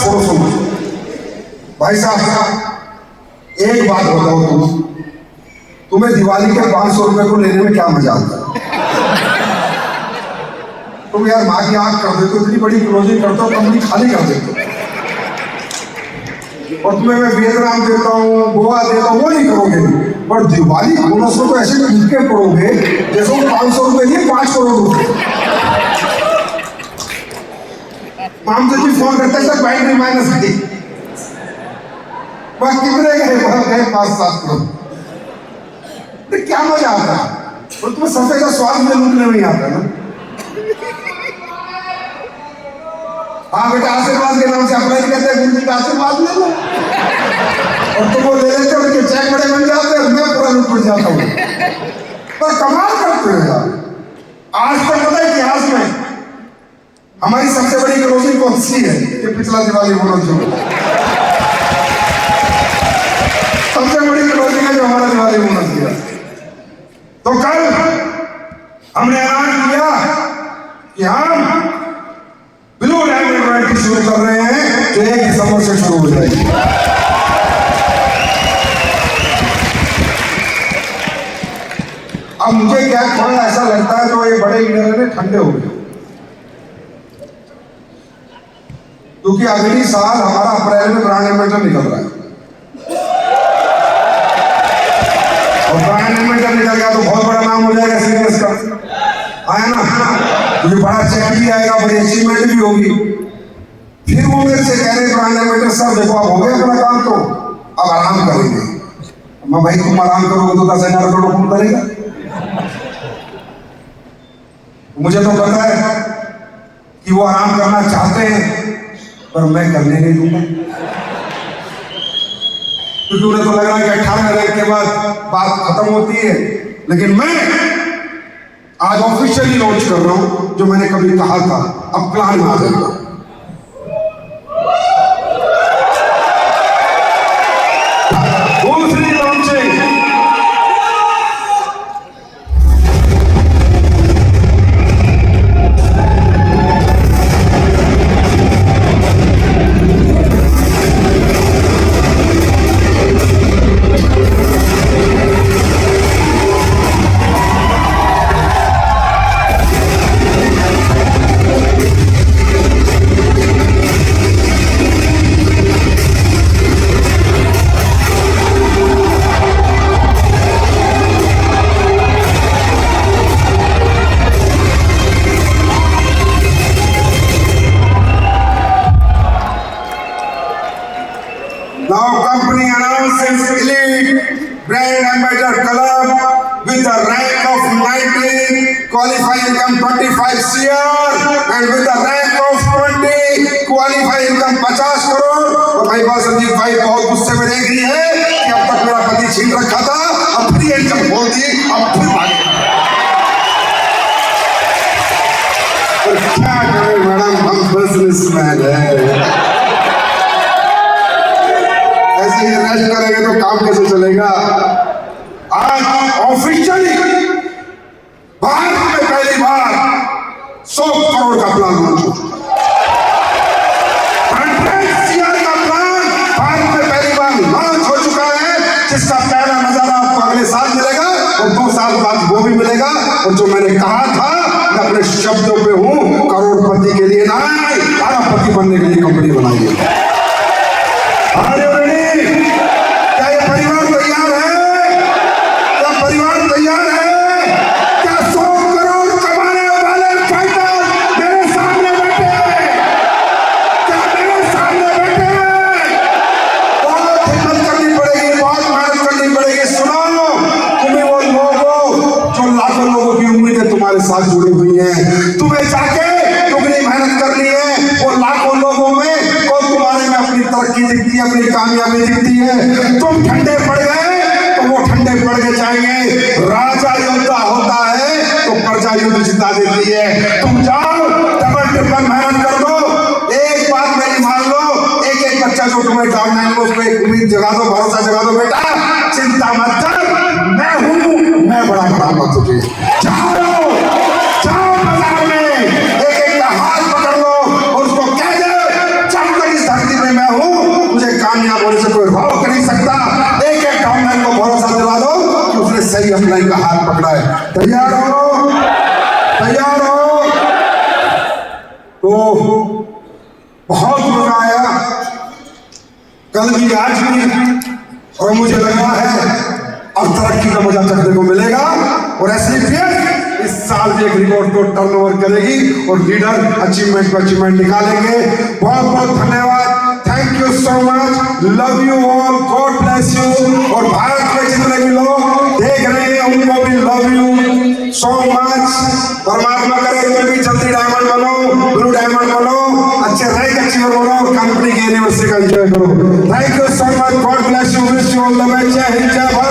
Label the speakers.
Speaker 1: छोड़ो सुनो भाई साहब, एक बात बताओ, तुम्हें दिवाली के 500 रुपए को लेने में क्या मजा आता है? तुम यार माँ की आंख कर देते हो, इतनी बड़ी क्लोजिंग करते हो, कंपनी खाली कर देते हो, और तुम्हें मैं वियतनाम देता हूँ, गोवा देता हूँ, वो नहीं करोगे। पर दिवाली बोनस को तो ऐसे लिख के पड़ोगे जैसे वो 500 रुपए नहीं 5 करोड़ रुपए। माम जी फोन करते हैं सर बैंक माइनस गई, वह कितने गए 5-7 करोड़। क्या मजा आता है? और तुम्हें सफेद का स्वाद में लूटने नहीं आता ना। हाँ बेटा, आशीर्वाद के नाम से अप्लाई करते हैं, गुरु जी का आशीर्वाद ले लो, और तुम वो ले लेते हो, उनके चेक बड़े बन जाते हैं, मैं पूरा लूट पड़ जाता हूँ। पर कमाल करते हो यार। आज तक पता है इतिहास में हमारी सबसे बड़ी क्लोजिंग कौन सी है? ये पिछला दिवाली बोनस जो सबसे बड़ी क्लोजिंग है, जो हमारा दिवाली बोनस दिया। तो कल हमने ऐलान किया कि हम ब्लू डायमंड रॉयल्टी शुरू कर रहे हैं, जो 1 दिसंबर से शुरू हो जाएगी। अब मुझे क्या थोड़ा ऐसा लगता है जो ये बड़े लीडर है ठंडे हो गए, क्योंकि अगली साल हमारा अप्रैल में ब्रांड एम्बेसडर निकल रहा है, और ब्रांड एम्बेसडर निकल गया तो बहुत बड़ा नाम हो जाएगा सीरियस का, आया ना, मुझे बड़ा चेक भी आएगा, बड़ी अचीवमेंट भी होगी। फिर वो मेरे से कह रहे ब्रांड एम्बेसडर साहब देखो आप हो गया अपना काम, तो अब आराम करेंगे। मैं भाई तुम आराम करोगे तो 10,000 करोड़ कौन करेगा? मुझे तो पता है कि वो आराम करना चाहते हैं, पर मैं करने नहीं दूंगा, क्योंकि उन्हें तो लग रहा है कि 18 रैंक के बाद बात खत्म होती है। लेकिन मैं आज ऑफिशियली लॉन्च कर रहा हूं जो मैंने कभी कहा था, अब प्लान में आ जाएगा। दूसरी launching Brand Ambassador Club with a rank of 19, qualifying income 25 CR, and with a rank of 20, qualifying income 50 crore. और भाई बात संदीप भाई बहुत गुस्से में देख रही है कि अब तक मेरा पति छीन रखा था, अब फ्री इनकम बोल दी, अब फिर भागे। क्या करें मैडम, हम बिजनेसमैन हैं, ऐसे ही रेस्ट करेंगे तो काम कैसे चलेगा? आज ऑफिशियली भारत में पहली बार 100 करोड़ का प्लान लॉन्च हो चुका है। 100 CR का प्लान भारत में पहली बार लॉन्च हो चुका है, जिसका पहला नजारा आपको अगले साल मिलेगा और 2 साल बाद वो भी मिलेगा। और जो मैंने कहा था, मैं अपने शब्दों पे हूं, करोड़पति के लिए नहीं, अरबपति बनने के लिए कंपनी बनाई है। क्या ये परिवार तैयार है? क्या परिवार तैयार है? क्या 100 करोड़ कमाने वाले फाइटर मेरे सामने बैठे हैं? क्या मेरे सामने बैठे हैं? बहुत हिम्मत करनी पड़ेगी, बहुत मेहनत करनी पड़ेगी। सुनो, तुम्हें वो लोग हो जो लाखों लोगों की उम्मीदें तुम्हारे साथ जुड़ी हुई हैं, तुम्हें जाके दुगनी मेहनत करनी है। वो लाखों लोगों में कौन तुम्हारे में अपनी तरक्की दिखती है, अपनी कामयाबी दिखती है? तुम ठंडे पड़ गए तो वो ठंडे पड़ के जाएंगे। राजा योद्धा होता है तो प्रजा युद्ध जिता देती है। तुम जाओ, डबल ट्रिपल मेहनत कर दो। एक बात मेरी मान लो, एक बच्चा जो तुम्हें डालना है उस पर उम्मीद जगा दो, भरोसा जगा दो। बेटा चिंता मत कर, मैं हूं, मैं बड़ा कराऊंगा तुझे। जाओ बाजार में, एक का हाथ पकड़ लो और उसको कह दो, चल कर इस धरती में तैयार हो? तैयार हो? तो बहुत मजा आया कल भी आज भी, और मुझे लगा है अब तरक्की का मजा चखने को मिलेगा। और ऐसे फिर इस साल भी एक रिकॉर्ड को टर्नओवर करेगी और लीडर अचीवमेंट पर अचीवमेंट निकालेंगे। बहुत बहुत धन्यवाद, thank you so much, love you all, God bless you. और भारत के जितने भी लोग देख रहे हैं उनको भी लव यू सो मच। परमात्मा करे तुम भी जल्दी डायमंड बनो, ब्लू डायमंड बनो, अच्छे रैंक अचीवर बनो और कंपनी की एनिवर्सरी का एंजॉय करो। Thank you so much, God bless you, wish you all the best. जय हिंद, जय भारत।